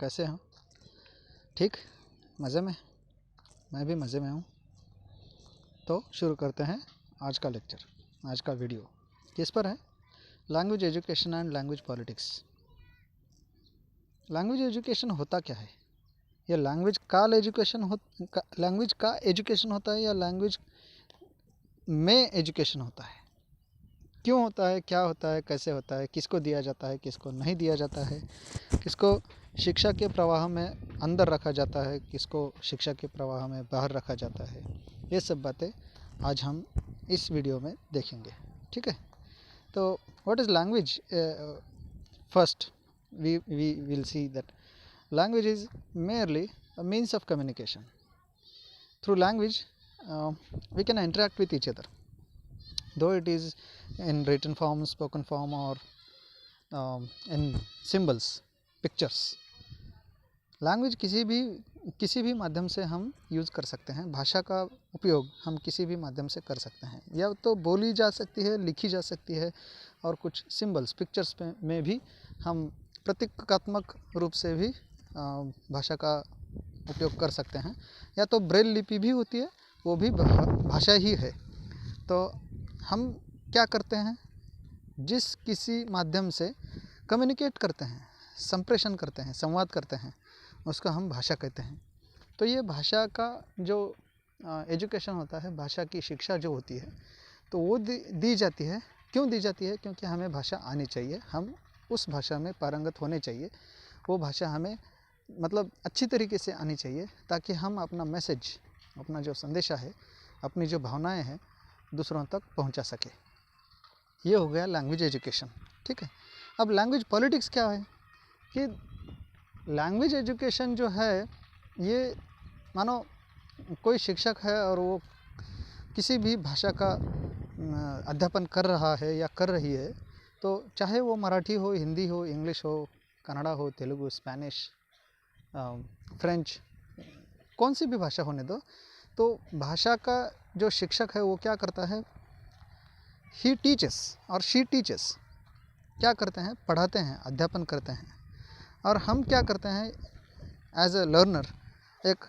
कैसे हो? ठीक, मज़े में? मैं भी मज़े में हूँ। तो शुरू करते हैं आज का लेक्चर, आज का वीडियो। किस पर है? Language education and language politics. Language education होता क्या है? यह लैंग्वेज का एजुकेशन होता है या लैंग्वेज में एजुकेशन होता है? क्यों होता है, क्या होता है, कैसे होता है, किसको दिया जाता है, किसको नहीं दिया जाता है, किसको शिक्षा के प्रवाह में अंदर रखा जाता है, किसको शिक्षा के प्रवाह में बाहर रखा जाता है, ये सब बातें आज हम इस वीडियो में देखेंगे। ठीक है, तो what is language? First we will see that language is merely a means of communication. Through language we can interact with each other, though it is in written form, spoken form, or in symbols, pictures. Language किसी भी माध्यम से हम use कर सकते हैं। भाषा का उपयोग हम किसी भी माध्यम से कर सकते हैं, या तो बोली जा सकती है, लिखी जा सकती है, और कुछ सिंबल्स, पिक्चर्स में भी हम प्रतीकात्मक रूप से भी भाषा का उपयोग कर सकते हैं। या तो ब्रेल लिपि भी होती है, वो भी भाषा ही है। तो हम क्या करते हैं? जिस किसी माध्यम से कम्युनिकेट करते हैं, संप्रेषण करते हैं, संवाद करते हैं, उसको हम भाषा कहते हैं। तो ये भाषा का जो एजुकेशन होता है, भाषा की शिक्षा जो होती है, तो वो दी जाती है। क्यों दी जाती है? क्योंकि हमें भाषा आनी चाहिए, हम उस भाषा में पारंगत होने चाहिए। वो भाषा हमें मतलब अच्छी तरीके से आनी चाहिए, ताकि हम अपना मैसेज, अपना जो संदेशा है, अपनी जो भावनाएं हैं, दूसरों तक पहुंचा सके। ये हो गया लैंग्वेज एजुकेशन। ठीक है, अब लैंग्वेज पॉलिटिक्स क्या है? कि लैंग्वेज एजुकेशन जो है, ये मानो कोई शिक्षक है और वो किसी भी भाषा का अध्यापन कर रहा है या कर रही है, तो चाहे वो मराठी हो, हिंदी हो, इंग्लिश हो, कन्नड़ा हो, तेलुगु, स्पेनिश, फ्रेंच, कौन सी भी भाषा होने दो, तो भाषा का जो शिक्षक है वो क्या करता है? ही टीचेस और शी टीचेस। क्या करते हैं? पढ़ाते हैं, अध्यापन करते हैं। और हम क्या करते हैं? एज ए लर्नर, एक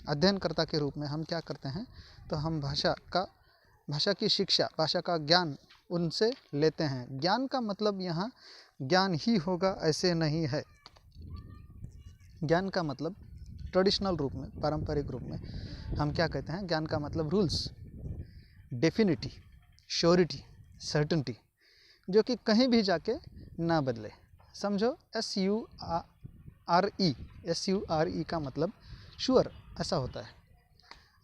अध्ययनकर्ता के रूप में हम क्या करते हैं? तो हम भाषा की शिक्षा, भाषा का ज्ञान उनसे लेते हैं। ज्ञान का मतलब यहाँ ज्ञान ही होगा ऐसे नहीं है। ज्ञान का मतलब ट्रेडिशनल रूप में, पारंपरिक रूप में हम क्या कहते हैं? ज्ञान का मतलब रूल्स, डेफिनिटी, श्योरिटी, सर्टेनिटी, जो कि कहीं भी जाके ना बदले। समझो SURE का मतलब श्योर, ऐसा होता है।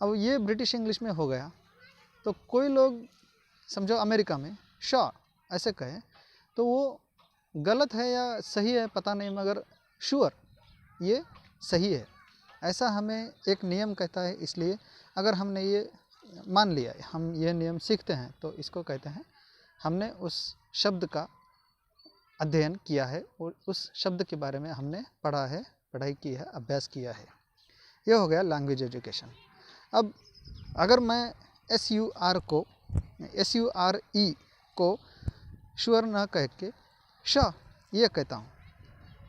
अब ये ब्रिटिश इंग्लिश में हो गया, तो कोई लोग समझो अमेरिका में श्योर ऐसे कहे, तो वो गलत है या सही है पता नहीं, मगर श्योर ये सही है, ऐसा हमें एक नियम कहता है। इसलिए अगर हमने ये मान लिया, हम ये नियम सीखते हैं, तो इसको कहते हैं हमने उस शब्द का अध्ययन किया है और उस शब्द के बारे में हमने पढ़ा है, पढ़ाई की है, अभ्यास किया है। यह हो गया लैंग्वेज एजुकेशन। अब अगर मैं SURE को श्योर ना कह के श ये कहता हूँ,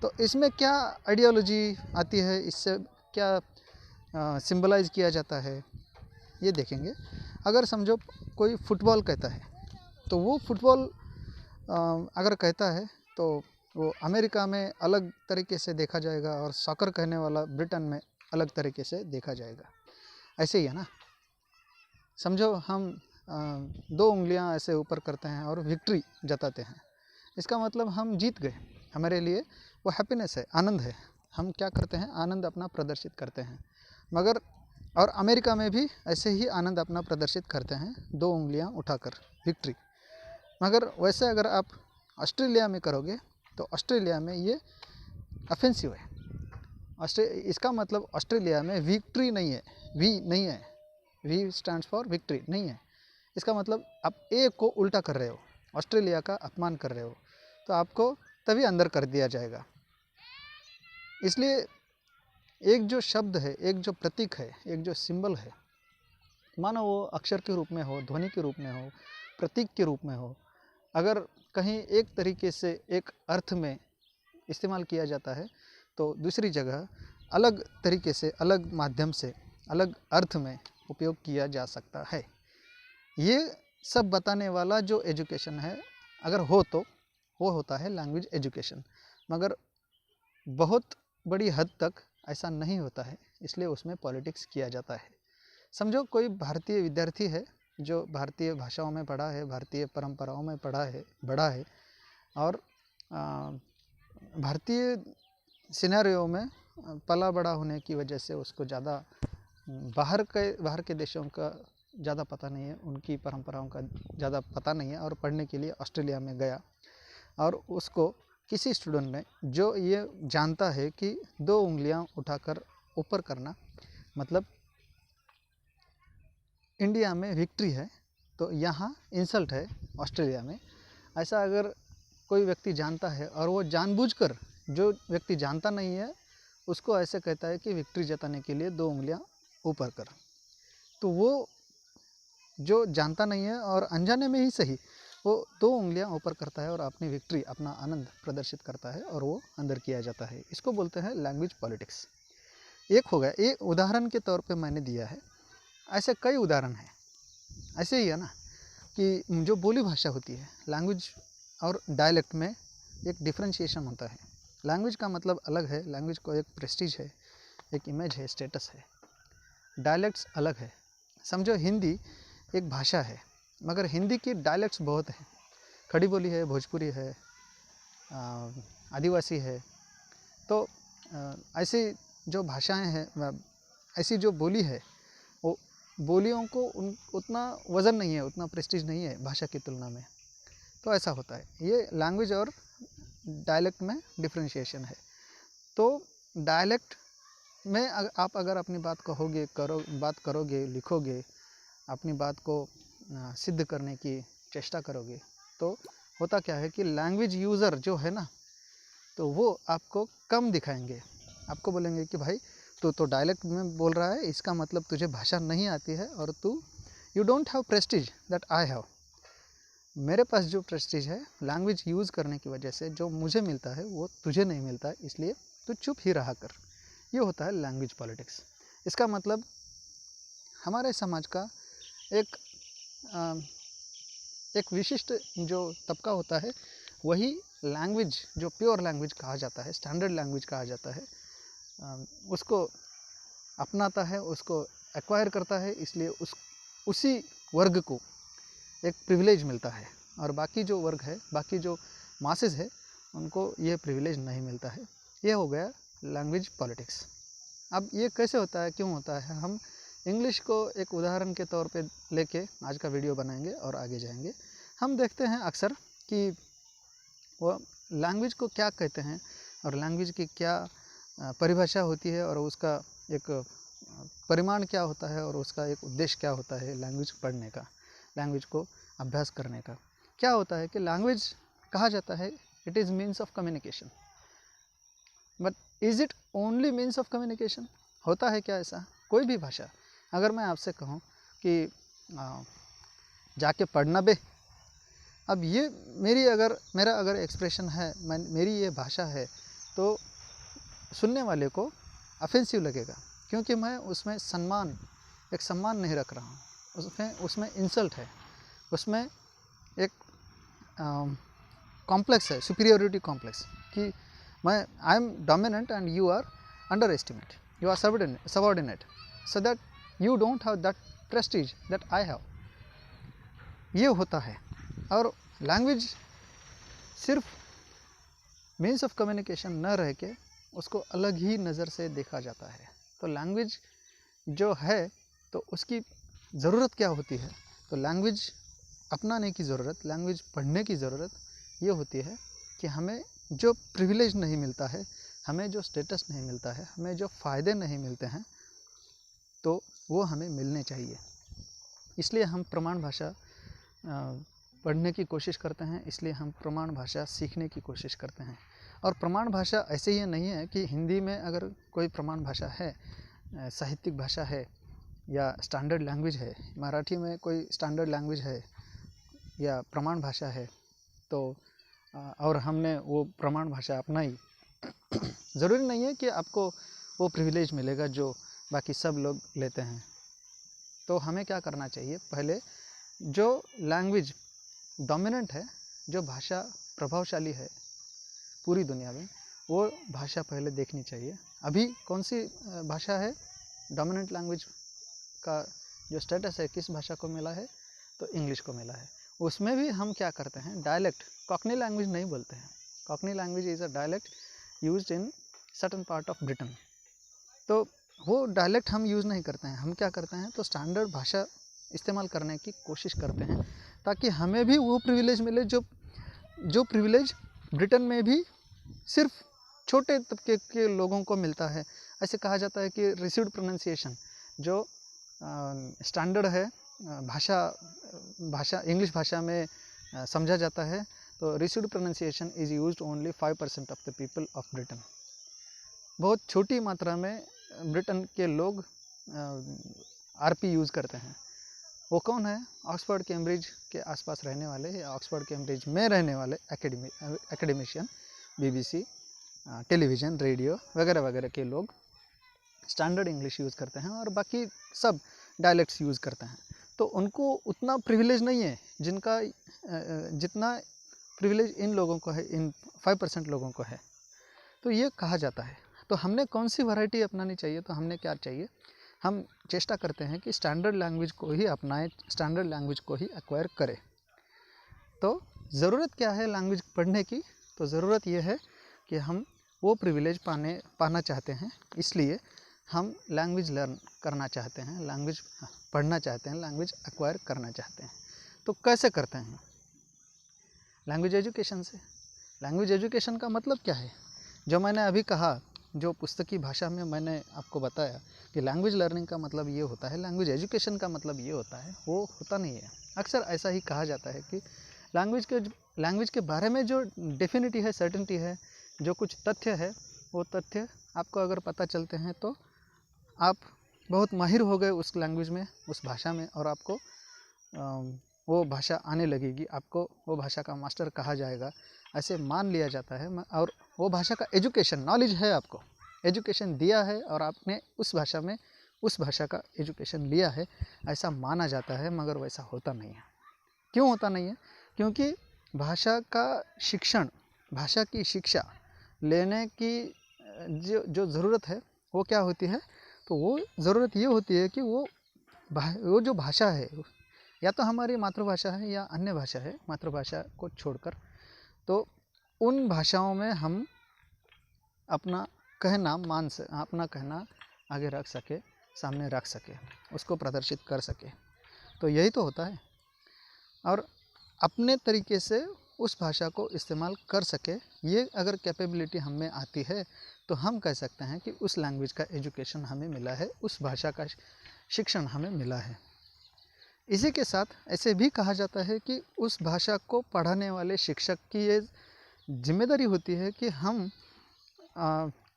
तो इसमें क्या आइडियोलॉजी आती है, इससे क्या सिंबलाइज किया जाता है, ये देखेंगे। अगर समझो कोई फुटबॉल कहता है, तो वो फुटबॉल अगर कहता है, तो वो अमेरिका में अलग तरीके से देखा जाएगा, और सॉकर कहने वाला ब्रिटेन में अलग तरीके से देखा जाएगा। ऐसे ही है ना। समझो हम 2 उंगलियां ऐसे ऊपर करते हैं और विक्ट्री जताते हैं, इसका मतलब हम जीत गए। हमारे लिए वो हैप्पीनेस है, आनंद है। हम क्या करते हैं? आनंद अपना प्रदर्शित करते हैं। मगर और अमेरिका में भी ऐसे ही आनंद अपना प्रदर्शित करते हैं, 2 उंगलियां उठाकर, विक्ट्री। मगर वैसे अगर आप ऑस्ट्रेलिया में करोगे, तो ऑस्ट्रेलिया में ये ऑफेंसिव है। इसका मतलब ऑस्ट्रेलिया में विक्ट्री नहीं है, वी नहीं है, वी स्टैंड्स फॉर विक्ट्री नहीं है। इसका मतलब आप ए को उल्टा कर रहे हो, ऑस्ट्रेलिया का अपमान कर रहे हो, तो आपको तभी अंदर कर दिया जाएगा। इसलिए एक जो शब्द है, एक जो प्रतीक है, एक जो सिंबल है, मानो वो अक्षर के रूप में हो, ध्वनि के रूप में हो, प्रतीक के रूप में हो, अगर कहीं एक तरीके से एक अर्थ में इस्तेमाल किया जाता है, तो दूसरी जगह अलग तरीके से, अलग माध्यम से, अलग अर्थ में उपयोग किया जा सकता है। ये सब बताने वाला जो एजुकेशन है, अगर हो तो वो होता है लैंग्वेज एजुकेशन। मगर बहुत बड़ी हद तक ऐसा नहीं होता है, इसलिए उसमें पॉलिटिक्स किया जाता है। समझो कोई भारतीय विद्यार्थी है जो भारतीय भाषाओं में पढ़ा है, भारतीय परंपराओं में पढ़ा है, बड़ा है, और भारतीय सिनेरियो में पला बड़ा होने की वजह से उसको ज़्यादा बाहर के देशों का ज़्यादा पता नहीं है, उनकी परंपराओं का ज़्यादा पता नहीं है, और पढ़ने के लिए ऑस्ट्रेलिया में गया, और उसको किसी स्टूडेंट ने जो ये जानता है कि 2 उंगलियां उठाकर ऊपर करना मतलब इंडिया में विक्ट्री है, तो यहाँ इंसल्ट है ऑस्ट्रेलिया में, ऐसा अगर कोई व्यक्ति जानता है और वो जानबूझकर, जो व्यक्ति जानता नहीं है उसको ऐसे कहता है कि विक्ट्री जताने के लिए 2 उंगलियां ऊपर कर, तो वो जो जानता नहीं है और अनजाने में ही सही, वो 2 उंगलियां ऊपर करता है और अपनी विक्ट्री, अपना आनंद प्रदर्शित करता है, और वो अंदर किया जाता है। इसको बोलते हैं लैंग्वेज पॉलिटिक्स। एक हो गया, एक उदाहरण के तौर पे मैंने दिया है, ऐसे कई उदाहरण हैं। ऐसे ही है ना कि जो बोली भाषा होती है, लैंग्वेज और डायलेक्ट में एक डिफ्रेंशिएशन होता है। लैंग्वेज का मतलब अलग है, लैंग्वेज को एक प्रेस्टीज है, एक इमेज है, स्टेटस है। डायलेक्ट्स अलग है। समझो हिंदी एक भाषा है, मगर हिंदी की डायलेक्ट्स बहुत हैं। खड़ी बोली है, भोजपुरी है, आदिवासी है, तो ऐसी जो भाषाएं हैं, ऐसी जो बोली है, वो बोलियों को उतना वज़न नहीं है, उतना प्रेस्टीज नहीं है भाषा की तुलना में। तो ऐसा होता है, ये लैंग्वेज और डायलेक्ट में डिफ्रेंशिएशन है। तो डायलेक्ट में आप अगर अपनी बात बात करोगे, लिखोगे, अपनी बात को सिद्ध करने की चेष्टा करोगे, तो होता क्या है कि लैंग्वेज यूज़र जो है ना, तो वो आपको कम दिखाएंगे। आपको बोलेंगे कि भाई तू तो डायलेक्ट में बोल रहा है, इसका मतलब तुझे भाषा नहीं आती है, और you don't have Prestige that I have. मेरे पास जो प्रेस्टीज है लैंग्वेज यूज़ करने की वजह से, जो मुझे मिलता है वो तुझे नहीं मिलता है, इसलिए तू चुप ही रहा कर। ये होता है लैंग्वेज पॉलिटिक्स। इसका मतलब हमारे समाज का एक एक विशिष्ट जो तबका होता है, वही लैंग्वेज, जो प्योर लैंग्वेज कहा जाता है, स्टैंडर्ड लैंग्वेज कहा जाता है, उसको अपनाता है, उसको एक्वायर करता है, इसलिए उसी वर्ग को एक प्रिविलेज मिलता है, और बाकी जो वर्ग है, बाकी जो मासेस है, उनको ये प्रिविलेज नहीं मिलता है। ये हो गया लैंग्वेज पॉलिटिक्स। अब ये कैसे होता है, क्यों होता है, हम इंग्लिश को एक उदाहरण के तौर पे लेके आज का वीडियो बनाएंगे और आगे जाएंगे। हम देखते हैं अक्सर कि वो लैंग्वेज को क्या कहते हैं, और लैंग्वेज की क्या परिभाषा होती है, और उसका एक परिमाण क्या होता है, और उसका एक उद्देश्य क्या होता है लैंग्वेज पढ़ने का, लैंग्वेज को अभ्यास करने का। क्या होता है कि लैंग्वेज कहा जाता है it is means of communication, but is it only means of communication? होता है क्या ऐसा? कोई भी भाषा, अगर मैं आपसे कहूँ कि जाके पढ़ना बे, अब ये मेरा अगर एक्सप्रेशन है, मेरी ये भाषा है, तो सुनने वाले को ऑफेंसिव लगेगा, क्योंकि मैं उसमें एक सम्मान नहीं रख रहा हूँ, उसमें इंसल्ट है, उसमें एक कॉम्प्लेक्स है, सुपीरियोरिटी कॉम्प्लेक्स, कि I am dominant and you are under estimate, you are subordinate, so that you don't have that prestige that I have. ये होता है। और लैंग्वेज सिर्फ मीन्स ऑफ कम्युनिकेशन न रह के उसको अलग ही नज़र से देखा जाता है। तो लैंग्वेज जो है, तो उसकी ज़रूरत क्या होती है, तो लैंग्वेज अपनाने की ज़रूरत, लैंग्वेज पढ़ने की ज़रूरत ये होती है कि हमें जो प्रिविलेज नहीं मिलता है, हमें जो स्टेटस नहीं मिलता है, हमें जो फ़ायदे नहीं मिलते हैं, तो वो हमें मिलने चाहिए। इसलिए हम प्रमाण भाषा पढ़ने की कोशिश करते हैं, इसलिए हम प्रमाण भाषा सीखने की कोशिश करते हैं। और प्रमाण भाषा ऐसे ही नहीं है कि हिंदी में अगर कोई प्रमाण भाषा है, साहित्यिक भाषा है, या स्टैंडर्ड लैंग्वेज है, मराठी में कोई स्टैंडर्ड लैंग्वेज है या प्रमाण भाषा है, तो और हमने वो प्रमाण भाषा अपनाई, ज़रूरी नहीं है कि आपको वो प्रिविलेज मिलेगा जो बाकी सब लोग लेते हैं। तो हमें क्या करना चाहिए, पहले जो लैंग्वेज डोमिनेंट है, जो भाषा प्रभावशाली है पूरी दुनिया में, वो भाषा पहले देखनी चाहिए। अभी कौन सी भाषा है डोमिनेंट लैंग्वेज का जो स्टेटस है, किस भाषा को मिला है, तो इंग्लिश को मिला है। उसमें भी हम क्या करते हैं, डायलेक्ट, कॉकनी लैंग्वेज नहीं बोलते हैं। Cockney language is a dialect used in certain part of Britain. तो वो डायलेक्ट हम यूज़ नहीं करते हैं। हम क्या करते हैं, तो स्टैंडर्ड भाषा इस्तेमाल करने की कोशिश करते हैं, ताकि हमें भी वो प्रिविलेज मिले जो प्रिविलेज ब्रिटेन में भी सिर्फ छोटे तबके के लोगों को मिलता है। ऐसे कहा जाता है कि रिसीव्ड प्रोनाउंसिएशन जो स्टैंडर्ड है भाषा इंग्लिश भाषा में समझा जाता है, तो received pronunciation is used only 5% of the people of Britain. बहुत छोटी मात्रा में ब्रिटेन के लोग आरपी यूज़ करते हैं। वो कौन है, ऑक्सफोर्ड कैम्ब्रिज के आसपास रहने वाले या ऑक्सफोर्ड कैम्ब्रिज में रहने वाले एकेडमिशियन, बीबीसी, टेलीविज़न, रेडियो वगैरह वगैरह के लोग स्टैंडर्ड इंग्लिश यूज़ करते हैं और बाकी सब डायलेक्ट्स यूज़ करते हैं। तो उनको उतना प्रिविलेज नहीं है जितना प्रिविलेज इन लोगों को है, इन 5% लोगों को है। तो ये कहा जाता है। तो हमने कौन सी वैरायटी अपनानी चाहिए, तो हमने क्या चाहिए, हम चेष्टा करते हैं कि स्टैंडर्ड लैंग्वेज को ही अपनाएं, स्टैंडर्ड लैंग्वेज को ही एक्वायर करें। तो ज़रूरत क्या है लैंग्वेज पढ़ने की, तो ज़रूरत ये है कि हम वो प्रिविलेज पाना चाहते हैं, इसलिए हम लैंग्वेज लर्न करना चाहते हैं, लैंग्वेज पढ़ना चाहते हैं, लैंग्वेज एक्वायर करना चाहते हैं। तो कैसे करते हैं, लैंग्वेज एजुकेशन से। लैंग्वेज एजुकेशन का मतलब क्या है, जो मैंने अभी कहा, जो पुस्तकी भाषा में मैंने आपको बताया कि लैंग्वेज लर्निंग का मतलब ये होता है, लैंग्वेज एजुकेशन का मतलब ये होता है, वो होता नहीं है। अक्सर ऐसा ही कहा जाता है कि लैंग्वेज के बारे में जो डेफिनिटी है, सर्टेनिटी है, जो कुछ तथ्य है, वो तथ्य आपको अगर पता चलते हैं तो आप बहुत माहिर हो गए उस लैंग्वेज में, उस भाषा में, और आपको वो भाषा आने लगेगी, आपको वो भाषा का मास्टर कहा जाएगा, ऐसे मान लिया जाता है। और वो भाषा का एजुकेशन, नॉलेज है, आपको एजुकेशन दिया है और आपने उस भाषा में उस भाषा का एजुकेशन लिया है, ऐसा माना जाता है, मगर वैसा होता नहीं है। क्यों होता नहीं है, क्योंकि भाषा का शिक्षण, भाषा की शिक्षा लेने की जो ज़रूरत है वो क्या होती है, तो वो ज़रूरत ये होती है कि वो जो भाषा है, या तो हमारी मातृभाषा है या अन्य भाषा है, मातृभाषा को छोड़कर, तो उन भाषाओं में हम अपना कहना आगे रख सके, सामने रख सके, उसको प्रदर्शित कर सके। तो यही तो होता है। और अपने तरीके से उस भाषा को इस्तेमाल कर सके, ये अगर कैपेबिलिटी हम में आती है, तो हम कह सकते हैं कि उस लैंग्वेज का एजुकेशन हमें मिला है, उस भाषा का शिक्षण हमें मिला है। इसी के साथ ऐसे भी कहा जाता है कि उस भाषा को पढ़ाने वाले शिक्षक की ये जिम्मेदारी होती है कि हम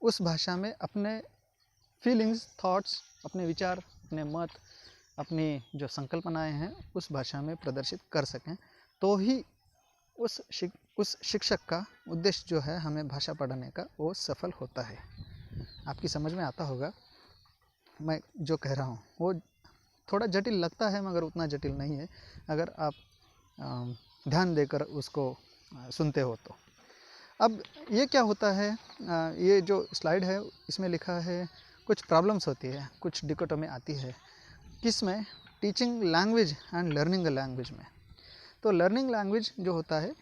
उस भाषा में अपने फीलिंग्स, थॉट्स, अपने विचार, अपने मत, अपनी जो संकल्पनाएं हैं उस भाषा में प्रदर्शित कर सकें, तो ही उस शिक्षक का उद्देश्य जो है हमें भाषा पढ़ाने का, वो सफल होता है। आपकी समझ में आता होगा मैं जो कह रहा हूँ। वो थोड़ा जटिल लगता है, मगर उतना जटिल नहीं है अगर आप ध्यान देकर उसको सुनते हो तो। अब ये क्या होता है, ये जो स्लाइड है इसमें लिखा है कुछ प्रॉब्लम्स होती है, कुछ डिकोटोमी आती है, किस में, teaching language and learning a language में। तो लर्निंग लैंग्वेज जो होता है,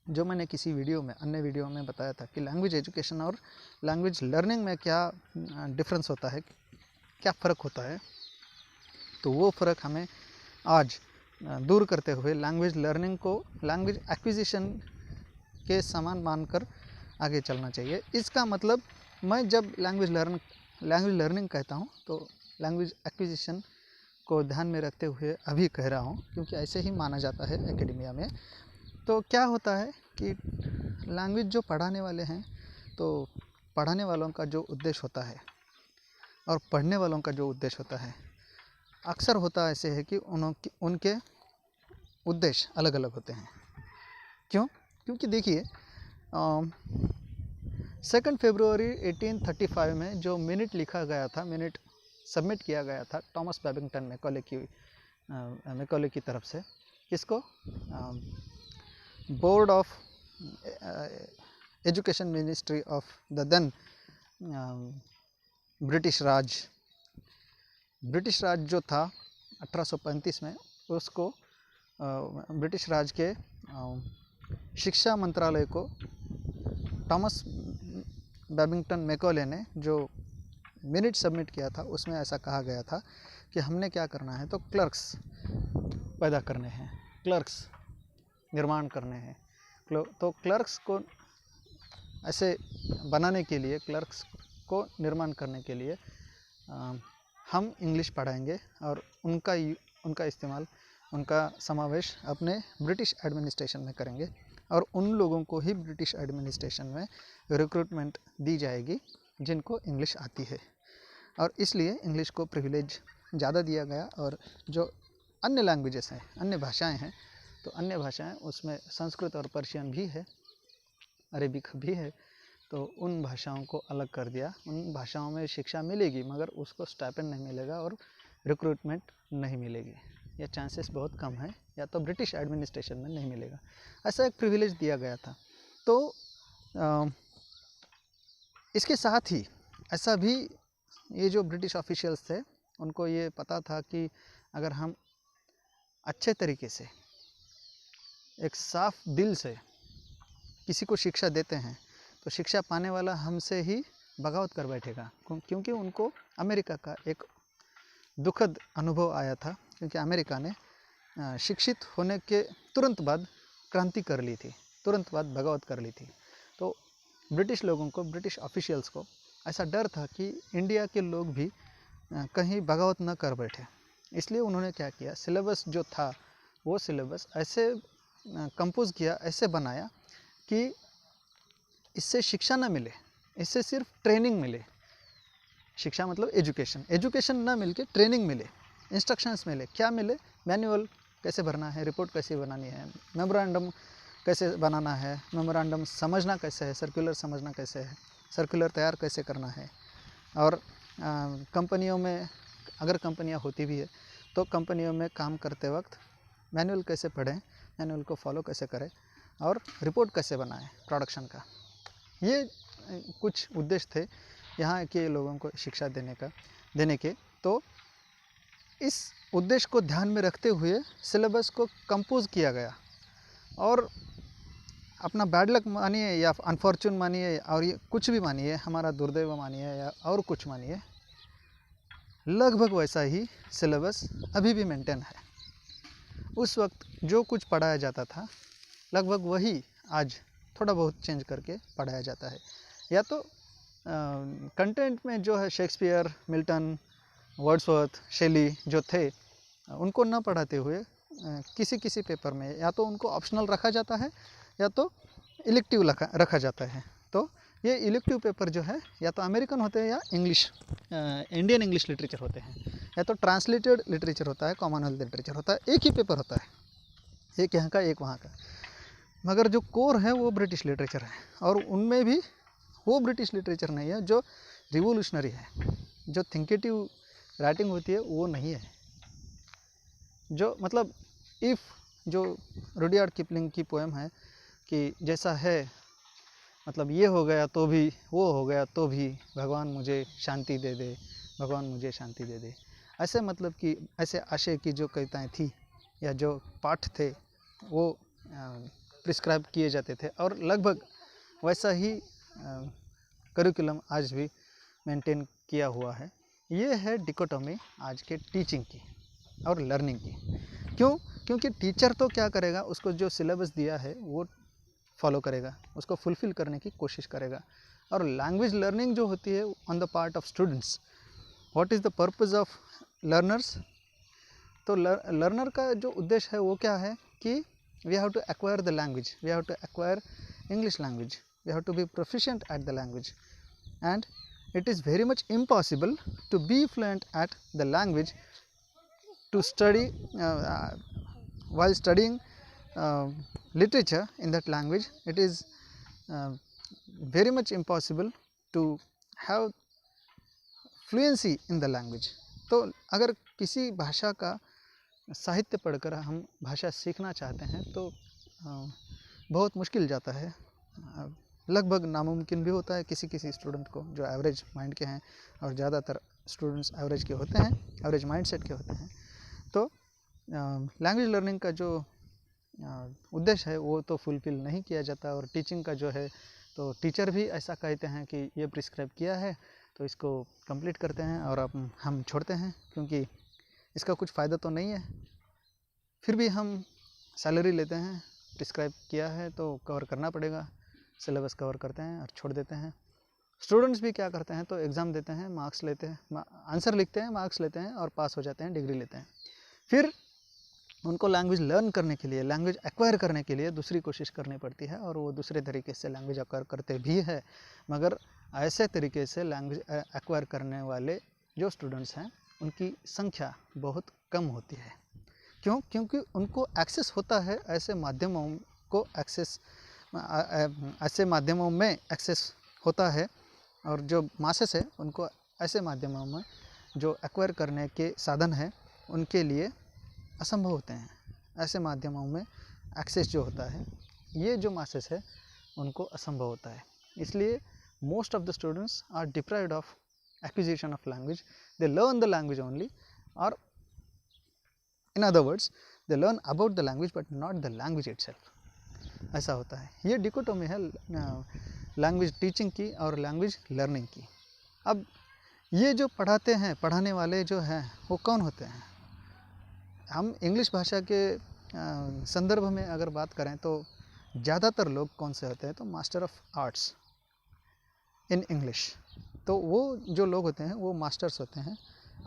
जो मैंने किसी वीडियो में, अन्य वीडियो में बताया था कि लैंग्वेज एजुकेशन और लैंग्वेज लर्निंग में क्या डिफरेंस होता है, क्या फ़र्क होता है, तो वो फ़र्क हमें आज दूर करते हुए लैंग्वेज लर्निंग को लैंग्वेज एक्विजिशन के समान मानकर आगे चलना चाहिए। इसका मतलब मैं जब लैंग्वेज लर्निंग कहता हूँ, तो लैंग्वेज एक्विजिशन को ध्यान में रखते हुए अभी कह रहा हूँ, क्योंकि ऐसे ही माना जाता है एकेडमिया में। तो क्या होता है कि लैंग्वेज जो पढ़ाने वाले हैं, तो पढ़ाने वालों का जो उद्देश्य होता है और पढ़ने वालों का जो उद्देश्य होता है, अक्सर होता ऐसे है कि उनके उद्देश्य अलग अलग होते हैं। क्यों? क्योंकि देखिए, 2 फरवरी 1835 में जो मिनट लिखा गया था, मिनट सबमिट किया गया था थॉमस बैबिंगटन मैकॉले की तरफ से, किसको? Board of education ministry of the then British Raj जो था 1835 में, उसको ब्रिटिश राज के शिक्षा मंत्रालय को थॉमस बैबिंगटन मैकॉले ने जो मिनट सबमिट किया था उसमें ऐसा कहा गया था कि हमने क्या करना है, तो क्लर्क्स पैदा करने हैं, क्लर्क्स निर्माण करने हैं। तो क्लर्क्स को ऐसे बनाने के लिए, क्लर्क्स को निर्माण करने के लिए हम इंग्लिश पढ़ाएंगे और उनका इस्तेमाल, उनका समावेश अपने ब्रिटिश एडमिनिस्ट्रेशन में करेंगे और उन लोगों को ही ब्रिटिश एडमिनिस्ट्रेशन में रिक्रूटमेंट दी जाएगी जिनको इंग्लिश आती है। और इसलिए इंग्लिश को प्रिविलेज ज़्यादा दिया गया। और जो अन्य लैंग्वेजेस हैं, अन्य भाषाएं हैं, तो अन्य भाषाएं उसमें संस्कृत और पर्शियन भी है, अरेबिक भी है, तो उन भाषाओं को अलग कर दिया। उन भाषाओं में शिक्षा मिलेगी मगर उसको स्टाइपेंड नहीं मिलेगा और रिक्रूटमेंट नहीं मिलेगी, या चांसेस बहुत कम है, या तो ब्रिटिश एडमिनिस्ट्रेशन में नहीं मिलेगा। ऐसा एक प्रिविलेज दिया गया था। तो इसके साथ ही ऐसा भी, ये जो ब्रिटिश ऑफिशियल्स थे उनको ये पता था कि अगर हम अच्छे तरीके से, एक साफ दिल से किसी को शिक्षा देते हैं तो शिक्षा पाने वाला हमसे ही बगावत कर बैठेगा, क्योंकि उनको अमेरिका का एक दुखद अनुभव आया था। क्योंकि अमेरिका ने शिक्षित होने के तुरंत बाद क्रांति कर ली थी, तुरंत बाद बगावत कर ली थी। तो ब्रिटिश लोगों को, ब्रिटिश ऑफिशियल्स को ऐसा डर था कि इंडिया के लोग भी कहीं बगावत न कर बैठे, इसलिए उन्होंने क्या किया, सिलेबस जो था वो सिलेबस ऐसे कंपोज किया, ऐसे बनाया कि इससे शिक्षा ना मिले, इससे सिर्फ ट्रेनिंग मिले। शिक्षा मतलब एजुकेशन ना मिल के ट्रेनिंग मिले, इंस्ट्रक्शंस मिले। क्या मिले? मैनुअल कैसे भरना है, रिपोर्ट कैसे बनानी है, मेमोरेंडम कैसे बनाना है, मेमोरेंडम समझना कैसे है, सर्कुलर समझना कैसे है, सर्कुलर तैयार कैसे करना है। और कंपनियों में, अगर कंपनियां होती भी है तो कंपनियों में काम करते वक्त मैनुअल कैसे पढ़ें, मैनुअल को फॉलो कैसे करें, और रिपोर्ट कैसे बनाएं प्रोडक्शन का। ये कुछ उद्देश्य थे यहाँ के लोगों को शिक्षा देने के। तो इस उद्देश्य को ध्यान में रखते हुए सिलेबस को कंपोज किया गया। और अपना बैड लक मानिए या अनफॉर्चून मानिए, और ये कुछ भी मानिए, हमारा दुर्दैव मानिए या और कुछ मानिए, लगभग वैसा ही सिलेबस अभी भी मेंटेन है। उस वक्त जो कुछ पढ़ाया जाता था लगभग वही आज थोड़ा बहुत चेंज करके पढ़ाया जाता है। या तो कंटेंट में जो है शेक्सपियर, मिल्टन, वर्ड्सवर्थ, शेली जो थे उनको न पढ़ाते हुए किसी किसी पेपर में या तो उनको ऑप्शनल रखा जाता है या तो इलेक्टिव रखा जाता है। तो ये इलेक्टिव पेपर जो है या तो अमेरिकन होते हैं या इंडियन इंग्लिश लिटरेचर होते हैं, या तो ट्रांसलेटेड लिटरेचर होता है, कॉमनवेल्थ लिटरेचर होता है। एक ही पेपर होता है, एक यहाँ का एक वहाँ का, मगर जो कोर है वो ब्रिटिश लिटरेचर है। और उनमें भी वो ब्रिटिश लिटरेचर नहीं है जो रिवोल्यूशनरी है, जो थिंकेटिव राइटिंग होती है वो नहीं है। जो मतलब जो रुडयार्ड किपलिंग की पोएम है कि जैसा है, मतलब ये हो गया तो भी, वो हो गया तो भी, भगवान मुझे शांति दे दे, भगवान मुझे शांति दे दे। ऐसे मतलब कि ऐसे आशय की जो कविताएं थी या जो पाठ थे वो प्रिस्क्राइब किए जाते थे। और लगभग वैसा ही करिकुलम आज भी मेंटेन किया हुआ है। ये है डिकोटोमी आज के टीचिंग की और लर्निंग की। क्योंकि टीचर तो क्या करेगा, उसको जो सिलेबस दिया है वो फॉलो करेगा, उसको फुलफिल करने की कोशिश करेगा। और लैंग्वेज लर्निंग जो होती है on the part of students, what is the purpose of learners. तो लर्नर का जो उद्देश्य है वो क्या है कि we have to acquire the language, we have to acquire English language, we have to be proficient at the language, and it is very much impossible to be fluent at the language to study while studying literature in that language. It is very much impossible to have fluency in the language. तो अगर किसी भाषा का साहित्य पढ़कर हम भाषा सीखना चाहते हैं तो बहुत मुश्किल जाता है, लगभग नामुमकिन भी होता है किसी किसी स्टूडेंट को जो एवरेज माइंड के हैं, और ज़्यादातर स्टूडेंट्स एवरेज के होते हैं, एवरेज माइंडसेट के होते हैं। तो लैंग्वेज लर्निंग का जो उद्देश्य है वो तो फुलफिल नहीं किया जाता, और टीचिंग का जो है तो टीचर भी ऐसा कहते हैं कि ये प्रिस्क्राइब किया है तो इसको कंप्लीट करते हैं और अब हम छोड़ते हैं, क्योंकि इसका कुछ फ़ायदा तो नहीं है। फिर भी हम सैलरी लेते हैं, प्रिस्क्राइब किया है तो कवर करना पड़ेगा, सिलेबस कवर करते हैं और छोड़ देते हैं। स्टूडेंट्स भी क्या करते हैं तो एग्ज़ाम देते हैं, मार्क्स लेते हैं, आंसर लिखते हैं, मार्क्स लेते हैं और पास हो जाते हैं, डिग्री लेते हैं। फिर उनको लैंग्वेज लर्न करने के लिए, लैंग्वेज एक्वायर करने के लिए दूसरी कोशिश करनी पड़ती है, और वो दूसरे तरीके से लैंग्वेज एक्वायर करते भी है, मगर ऐसे तरीके से लैंग्वेज एक्वायर करने वाले जो स्टूडेंट्स हैं उनकी संख्या बहुत कम होती है। क्यों? क्योंकि उनको एक्सेस होता है ऐसे माध्यमों को, ऐसे माध्यमों में एक्सेस होता है, और जो मासेस है उनको ऐसे माध्यमों में जो एक्वायर करने के साधन हैं उनके लिए असंभव होते हैं। ऐसे माध्यमों में एक्सेस जो होता है, ये जो मासेस है उनको असंभव होता है। इसलिए most of the students are deprived of acquisition of language, they learn the language only, और in other words they learn about the language but not the language itself. ऐसा होता है। ये डिकोटोमी है लैंग्वेज टीचिंग की और language learning की। अब ये जो पढ़ाते हैं, पढ़ाने वाले जो हैं वो कौन होते हैं? हम इंग्लिश भाषा के संदर्भ में अगर बात करें तो ज़्यादातर लोग कौन से होते हैं तो master of arts in English. तो वो जो लोग होते हैं वो मास्टर्स होते हैं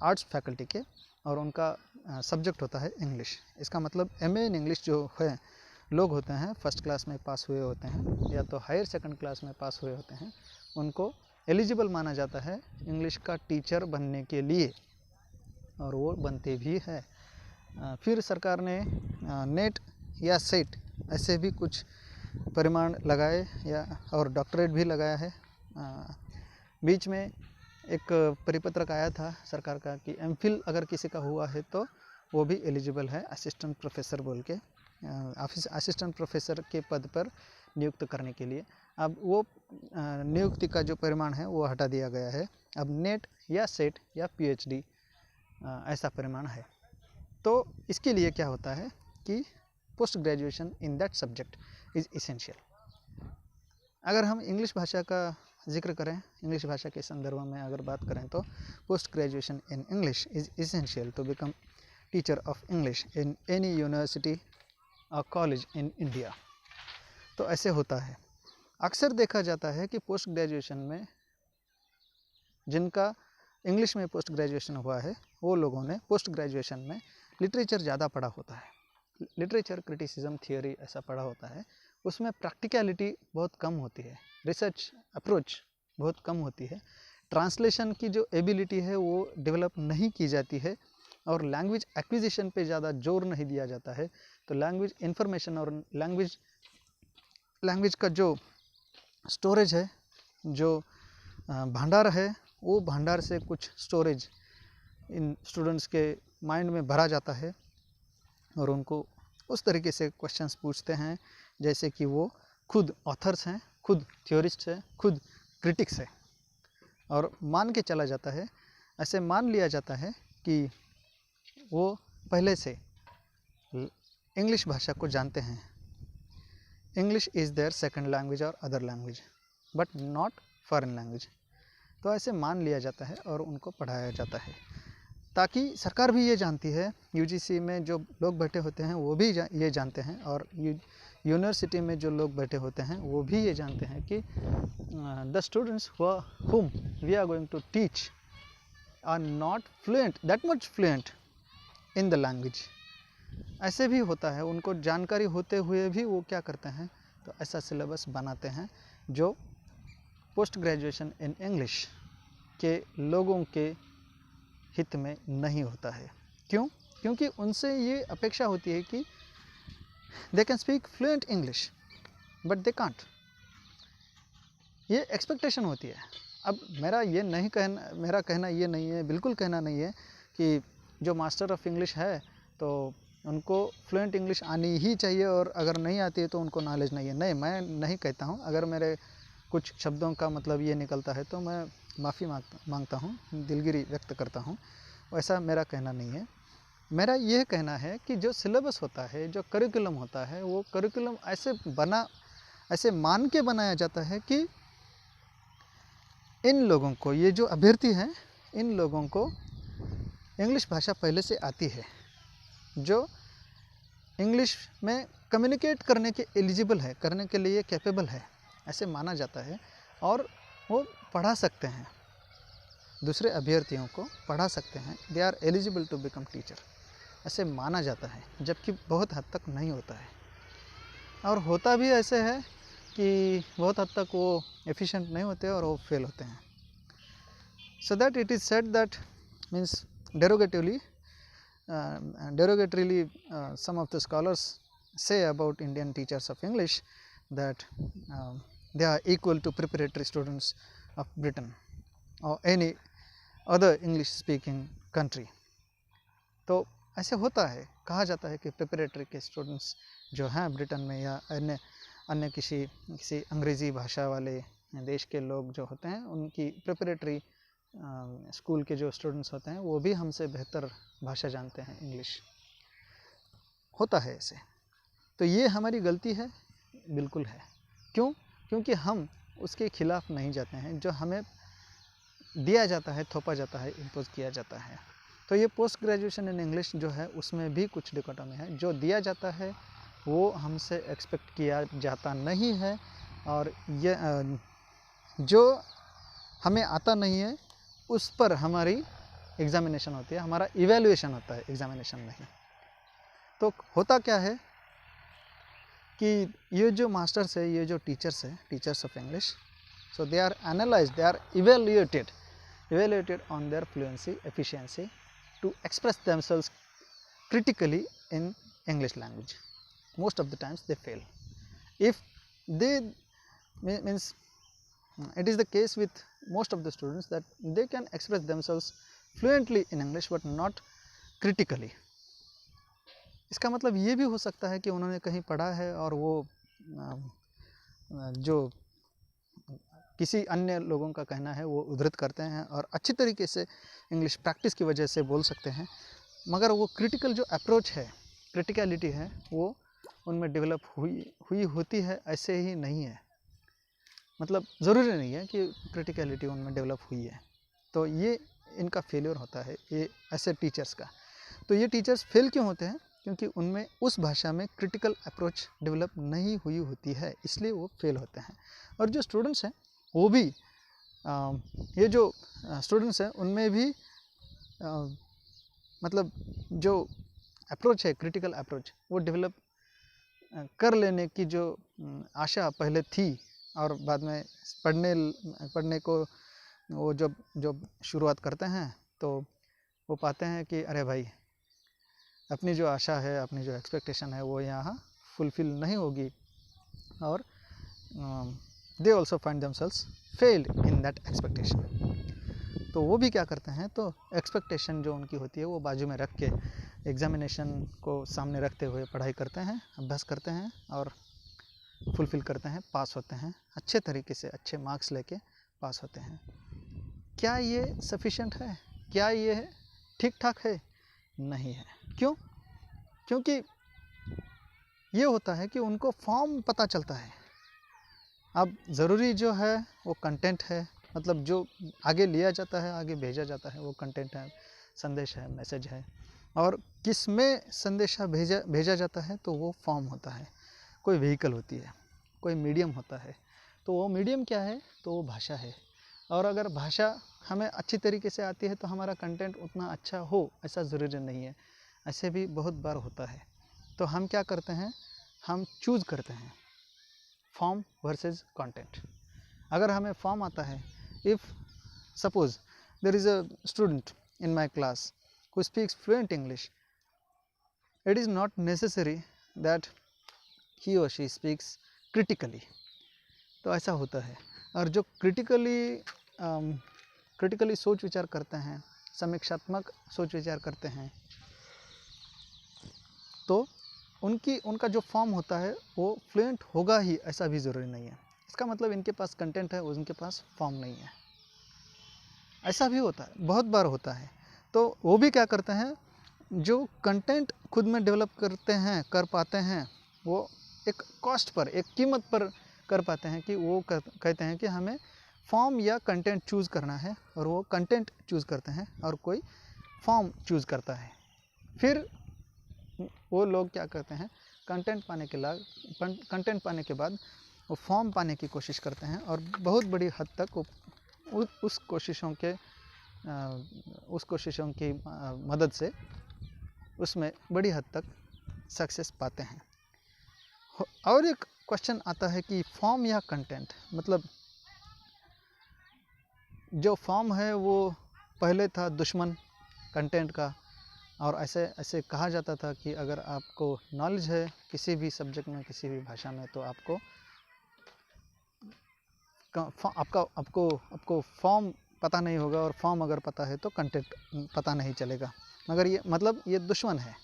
आर्ट्स फैकल्टी के, और उनका सब्जेक्ट होता है इंग्लिश। इसका मतलब एमए इन इंग्लिश जो है लोग होते हैं, फर्स्ट क्लास में पास हुए होते हैं या तो हायर सेकंड क्लास में पास हुए होते हैं, उनको एलिजिबल माना जाता है इंग्लिश का टीचर बनने के लिए, और वो बनते भी है। फिर सरकार ने नेट या सेट ऐसे भी कुछ परिमाण लगाए, या और डॉक्टरेट भी लगाया है। बीच में एक परिपत्रक आया था सरकार का कि एमफिल अगर किसी का हुआ है तो वो भी एलिजिबल है असिस्टेंट प्रोफेसर बोल के, असिस्टेंट प्रोफेसर के पद पर नियुक्त करने के लिए। अब वो नियुक्ति का जो परिमाण है वो हटा दिया गया है। अब नेट या सेट या पीएचडी ऐसा परिमाण है। तो इसके लिए क्या होता है कि post graduation in that subject is essential. अगर हम इंग्लिश भाषा का जिक्र करें, इंग्लिश भाषा के संदर्भ में अगर बात करें तो post graduation in English is essential to become teacher of English in any university और कॉलेज इन इंडिया। तो ऐसे होता है। अक्सर देखा जाता है कि पोस्ट ग्रेजुएशन में जिनका इंग्लिश में पोस्ट ग्रेजुएशन हुआ है वो लोगों ने पोस्ट ग्रेजुएशन में लिटरेचर ज़्यादा पढ़ा होता है, लिटरेचर क्रिटिसिज्म थियोरी ऐसा पढ़ा होता है। उसमें प्रैक्टिकलिटी बहुत कम होती है, रिसर्च अप्रोच बहुत कम होती है, ट्रांसलेशन की जो एबिलिटी है वो डेवलप नहीं की जाती है, और लैंग्वेज एक्विजिशन पे ज़्यादा जोर नहीं दिया जाता है। तो लैंग्वेज इन्फॉर्मेशन और लैंग्वेज का जो स्टोरेज है, जो भंडार है, वो भंडार से कुछ स्टोरेज इन स्टूडेंट्स के माइंड में भरा जाता है, और उनको उस तरीके से क्वेश्चंस पूछते हैं जैसे कि वो खुद ऑथर्स हैं, खुद थ्योरिस्ट हैं, खुद क्रिटिक्स हैं। और मान के चला जाता है, ऐसे मान लिया जाता है कि वो पहले से इंग्लिश भाषा को जानते हैं। English is their second language और other language but not foreign language. तो ऐसे मान लिया जाता है और उनको पढ़ाया जाता है, ताकि सरकार भी ये जानती है, यूजीसी में जो लोग बैठे होते हैं वो भी ये जानते हैं, और यूनिवर्सिटी में जो लोग बैठे होते हैं वो भी ये जानते हैं कि the students whom we are going to teach are not fluent, that much fluent in the language. ऐसे भी होता है, उनको जानकारी होते हुए भी वो क्या करते हैं तो ऐसा सिलेबस बनाते हैं जो पोस्ट ग्रेजुएशन इन इंग्लिश के लोगों के हित में नहीं होता है। क्यों? क्योंकि उनसे ये अपेक्षा होती है कि they can speak fluent English but they can't. ये एक्सपेक्टेशन होती है। अब मेरा कहना ये नहीं है, बिल्कुल कहना नहीं है कि जो मास्टर ऑफ इंग्लिश है तो उनको फ्लुएंट इंग्लिश आनी ही चाहिए और अगर नहीं आती है तो उनको नॉलेज नहीं है। नहीं, मैं नहीं कहता हूँ। अगर मेरे कुछ शब्दों का मतलब ये निकलता है तो मैं माफ़ी मांगता हूँ, दिलगिरी व्यक्त करता हूँ। वैसा मेरा कहना नहीं है। मेरा यह कहना है कि जो सिलेबस होता है, जो करिकुलम होता है, वो करिकुलम ऐसे मान के बनाया जाता है कि इन लोगों को, ये जो अभ्यर्थी हैं, इन लोगों को इंग्लिश भाषा पहले से आती है, जो इंग्लिश में कम्युनिकेट करने के एलिजिबल है, करने के लिए कैपेबल है, ऐसे माना जाता है। और वो पढ़ा सकते हैं, दूसरे अभ्यर्थियों को पढ़ा सकते हैं। They are eligible to become teacher, ऐसे माना जाता है, जबकि बहुत हद तक नहीं होता है। और होता भी ऐसे है कि बहुत हद तक वो एफिशिएंट नहीं होते और वो फेल होते हैं। So that it is said that means derogatorily some of the scholars say about Indian teachers of English that they are equal to preparatory students of Britain or any other English speaking country. तो ऐसे होता है, कहा जाता है कि preparatory के students जो हैं ब्रिटेन में या अन्य किसी अंग्रेज़ी भाषा वाले देश के लोग जो होते हैं, उनकी प्रिपरेटरी स्कूल के जो स्टूडेंट्स होते हैं वो भी हमसे बेहतर भाषा जानते हैं, इंग्लिश। होता है ऐसे। तो ये हमारी गलती है, बिल्कुल है। क्यों? क्योंकि हम उसके खिलाफ नहीं जाते हैं। जो हमें दिया जाता है, थोपा जाता है, इम्पोज किया जाता है। तो ये पोस्ट ग्रेजुएशन इन इंग्लिश जो है उसमें भी कुछ डिकोटमी है। जो दिया जाता है वो हमसे एक्सपेक्ट किया जाता नहीं है, और ये जो हमें आता नहीं है उस पर हमारी एग्ज़ामिनेशन होती है, हमारा इवैल्यूएशन होता है, एग्ज़ामिनेशन नहीं। तो होता क्या है कि ये जो मास्टर्स है, ये जो टीचर्स है, teachers of English, so they are analysed, they are evaluated on their fluency, efficiency to express themselves critically in English language. Most of the times they fail. If they means it is the case with most of the students that they can express themselves fluently in English but not critically. इसका मतलब ये भी हो सकता है कि उन्होंने कहीं पढ़ा है और वो जो किसी अन्य लोगों का कहना है वो उद्धृत करते हैं और अच्छी तरीके से इंग्लिश प्रैक्टिस की वजह से बोल सकते हैं, मगर वो क्रिटिकल जो अप्रोच है, क्रिटिकलिटी है, वो उनमें डेवलप हुई होती है, ऐसे ही नहीं है। मतलब ज़रूरी नहीं है कि क्रिटिकलिटी उनमें डेवलप हुई है। तो ये इनका फेलियर होता है, ये ऐसे टीचर्स का। तो ये टीचर्स फेल क्यों होते हैं? क्योंकि उनमें उस भाषा में क्रिटिकल अप्रोच डेवलप नहीं हुई होती है, इसलिए वो फेल होते हैं। और जो स्टूडेंट्स हैं वो भी ये जो स्टूडेंट्स हैं उनमें भी मतलब जो अप्रोच है, क्रिटिकल अप्रोच, वो डेवलप कर लेने की जो आशा पहले थी, और बाद में पढ़ने को वो जब शुरुआत करते हैं तो वो पाते हैं कि अरे भाई, अपनी जो आशा है, अपनी जो एक्सपेक्टेशन है वो यहाँ फुलफिल नहीं होगी, और they also find themselves failed in that expectation. तो वो भी क्या करते हैं, तो एक्सपेक्टेशन जो उनकी होती है वो बाजू में रख के एग्ज़ामिनेशन को सामने रखते हुए पढ़ाई करते हैं, अभ्यास करते हैं और फुलफ़िल करते हैं, पास होते हैं, अच्छे तरीके से अच्छे मार्क्स लेके पास होते हैं। क्या ये सफिशिएंट है? क्या ये ठीक ठाक है? नहीं है। क्यों? क्योंकि ये होता है कि उनको फॉर्म पता चलता है। अब ज़रूरी जो है वो कंटेंट है, मतलब जो आगे लिया जाता है, आगे भेजा जाता है, वो कंटेंट है, संदेश है, मैसेज है। और किस में संदेशा भेजा जाता है, तो वो फॉर्म होता है, कोई व्हीकल होती है, कोई मीडियम होता है। तो वो मीडियम क्या है? तो वो भाषा है। और अगर भाषा हमें अच्छी तरीके से आती है तो हमारा कंटेंट उतना अच्छा हो, ऐसा ज़रूरी नहीं है। ऐसे भी बहुत बार होता है। तो हम क्या करते हैं, हम चूज़ करते हैं फॉर्म वर्सेस कंटेंट। अगर हमें फॉर्म आता है, if suppose there is a student in my class who speaks fluent English, it is not necessary that he or she speaks critically. तो ऐसा होता है। और जो क्रिटिकली सोच विचार करते हैं, समीक्षात्मक सोच विचार करते हैं, तो उनका जो फॉर्म होता है वो फ्लुएंट होगा ही ऐसा भी ज़रूरी नहीं है। इसका मतलब इनके पास कंटेंट है, उनके पास फॉर्म नहीं है, ऐसा भी होता है, बहुत बार होता है। तो वो भी क्या करते हैं, जो कंटेंट खुद में डेवलप करते हैं, कर पाते हैं, वो एक कॉस्ट पर, एक कीमत पर कर पाते हैं कि वो कहते हैं कि हमें फॉर्म या कंटेंट चूज़ करना है, और वो कंटेंट चूज़ करते हैं और कोई फॉर्म चूज़ करता है। फिर वो लोग क्या करते हैं, कंटेंट पाने के बाद वो फॉर्म पाने की कोशिश करते हैं, और बहुत बड़ी हद तक वो उस कोशिशों की मदद से उसमें बड़ी हद तक सक्सेस पाते हैं। और एक क्वेश्चन आता है कि फॉर्म या कंटेंट, मतलब जो फॉर्म है वो पहले था दुश्मन कंटेंट का, और ऐसे ऐसे कहा जाता था कि अगर आपको नॉलेज है किसी भी सब्जेक्ट में, किसी भी भाषा में, तो आपको फॉर्म पता नहीं होगा, और फॉर्म अगर पता है तो कंटेंट पता नहीं चलेगा। मगर ये मतलब ये दुश्मन है,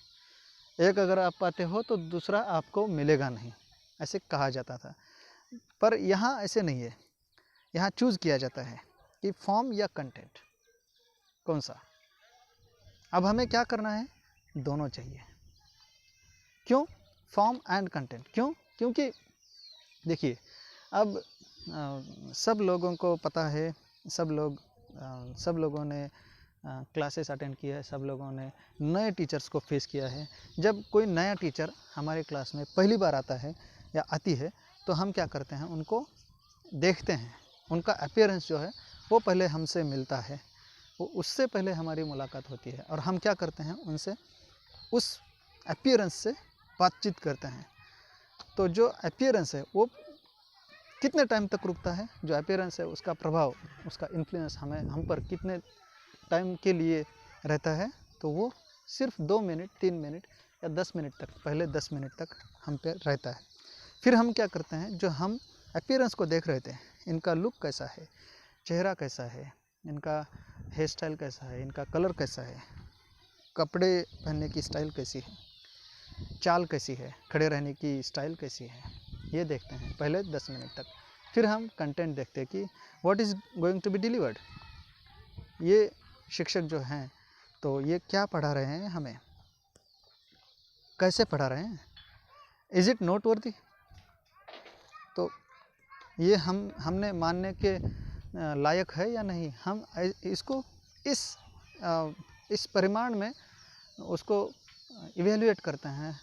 एक अगर आप पाते हो तो दूसरा आपको मिलेगा नहीं, ऐसे कहा जाता था। पर यहाँ ऐसे नहीं है, यहाँ चूज़ किया जाता है कि फॉर्म या कंटेंट कौन सा। अब हमें क्या करना है, दोनों चाहिए। क्यों फॉर्म एंड कंटेंट, क्योंकि देखिए, अब सब लोगों को पता है, सब लोगों ने क्लासेस अटेंड किया है, सब लोगों ने नए टीचर्स को फेस किया है। जब कोई नया टीचर हमारे क्लास में पहली बार आता है या आती है, तो हम क्या करते हैं, उनको देखते हैं, उनका अपीयरेंस जो है वो पहले हमसे मिलता है, वो उससे पहले हमारी मुलाकात होती है, और हम क्या करते हैं, उनसे उस अपीयरेंस से बातचीत करते हैं। तो जो अपीयरेंस है वो कितने टाइम तक रुकता है, जो अपीयरेंस है उसका प्रभाव, उसका इन्फ्लुएंस हम पर कितने टाइम के लिए रहता है, तो वो सिर्फ 2 मिनट, 3 मिनट या 10 मिनट तक, पहले 10 मिनट तक हम पे रहता है। फिर हम क्या करते हैं, जो हम अपीयरेंस को देख रहे थे, इनका लुक कैसा है, चेहरा कैसा है, इनका हेयर स्टाइल कैसा है, इनका कलर कैसा है, कपड़े पहनने की स्टाइल कैसी है, चाल कैसी है, खड़े रहने की स्टाइल कैसी है, ये देखते हैं पहले 10 मिनट तक। फिर हम कंटेंट देखते हैं कि what is going to be delivered, ये शिक्षक जो हैं तो ये क्या पढ़ा रहे हैं, हमें कैसे पढ़ा रहे हैं, इज़ इट नोट वर्दी, तो ये हमने मानने के लायक है या नहीं। हम इसको इस परिमाण में उसको इवेल्युएट करते हैं,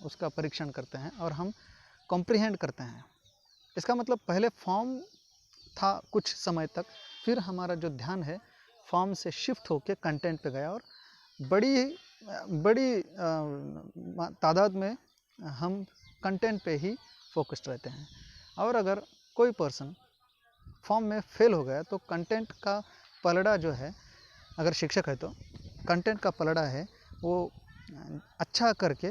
उसका परीक्षण करते हैं, और हम कॉम्प्रिहेंड करते हैं। इसका मतलब पहले फॉर्म था कुछ समय तक, फिर हमारा जो ध्यान है फॉर्म से शिफ्ट होकर कंटेंट पे गया, और बड़ी तादाद में हम कंटेंट पे ही फोकस्ड रहते हैं। और अगर कोई पर्सन फॉर्म में फेल हो गया, तो कंटेंट का पलड़ा जो है, अगर शिक्षक है तो कंटेंट का पलड़ा है वो अच्छा करके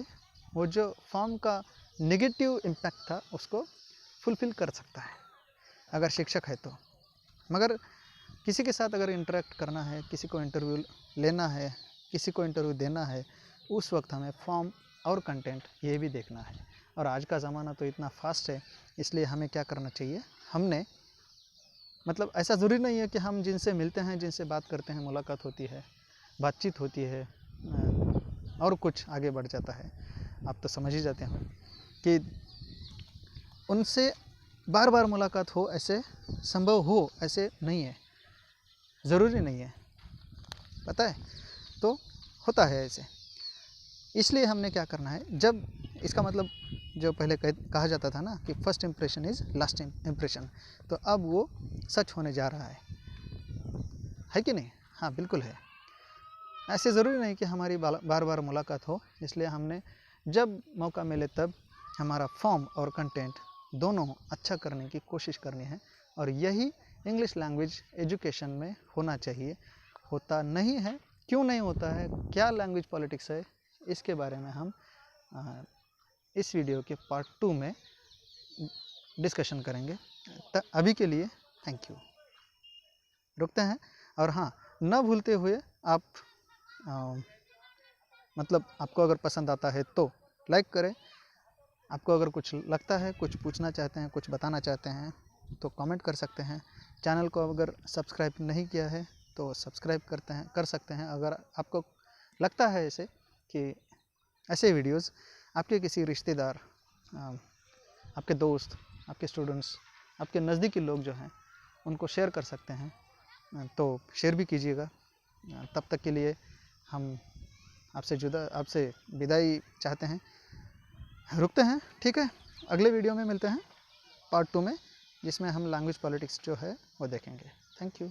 वो जो फॉर्म का नेगेटिव इम्पैक्ट था उसको फुलफिल कर सकता है, अगर शिक्षक है तो। मगर किसी के साथ अगर इंटरेक्ट करना है, किसी को इंटरव्यू लेना है, किसी को इंटरव्यू देना है, उस वक्त हमें फॉर्म और कंटेंट ये भी देखना है। और आज का ज़माना तो इतना फास्ट है, इसलिए हमें क्या करना चाहिए, हमने मतलब ऐसा ज़रूरी नहीं है कि हम जिनसे मिलते हैं, जिनसे बात करते हैं, मुलाकात होती है, बातचीत होती है, और कुछ आगे बढ़ जाता है, आप तो समझ ही जाते हैं कि उनसे बार बार मुलाकात हो, ऐसे संभव हो, ऐसे नहीं है, ज़रूरी नहीं है, पता है, तो होता है ऐसे। इसलिए हमने क्या करना है, जब इसका मतलब जो पहले कहा जाता था ना कि first impression is last impression, तो अब वो सच होने जा रहा है कि नहीं। हाँ बिल्कुल है, ऐसे ज़रूरी नहीं कि हमारी बार बार मुलाकात हो। इसलिए हमने जब मौका मिले तब हमारा फॉर्म और कंटेंट दोनों अच्छा करने की कोशिश करनी है, और यही इंग्लिश लैंग्वेज एजुकेशन में होना चाहिए। होता नहीं है, क्यों नहीं होता है, क्या लैंग्वेज पॉलिटिक्स है, इसके बारे में हम इस वीडियो के पार्ट 2 में डिस्कशन करेंगे। अभी के लिए थैंक यू। रुकते हैं। और हाँ, न भूलते हुए आप मतलब आपको अगर पसंद आता है तो लाइक करें। आपको अगर कुछ लगता है, कुछ पूछना चाहते हैं, कुछ बताना चाहते हैं तो कमेंट कर सकते हैं। चैनल को अगर सब्सक्राइब नहीं किया है तो सब्सक्राइब कर सकते हैं। अगर आपको लगता है ऐसे कि ऐसे वीडियोस आपके किसी रिश्तेदार, आपके दोस्त, आपके स्टूडेंट्स, आपके नज़दीकी लोग जो हैं उनको शेयर कर सकते हैं तो शेयर भी कीजिएगा। तब तक के लिए हम आपसे विदाई चाहते हैं। रुकते हैं, ठीक है। अगले वीडियो में मिलते हैं, पार्ट 2 में, जिसमें हम लैंग्वेज पॉलिटिक्स जो है वो देखेंगे। Thank you.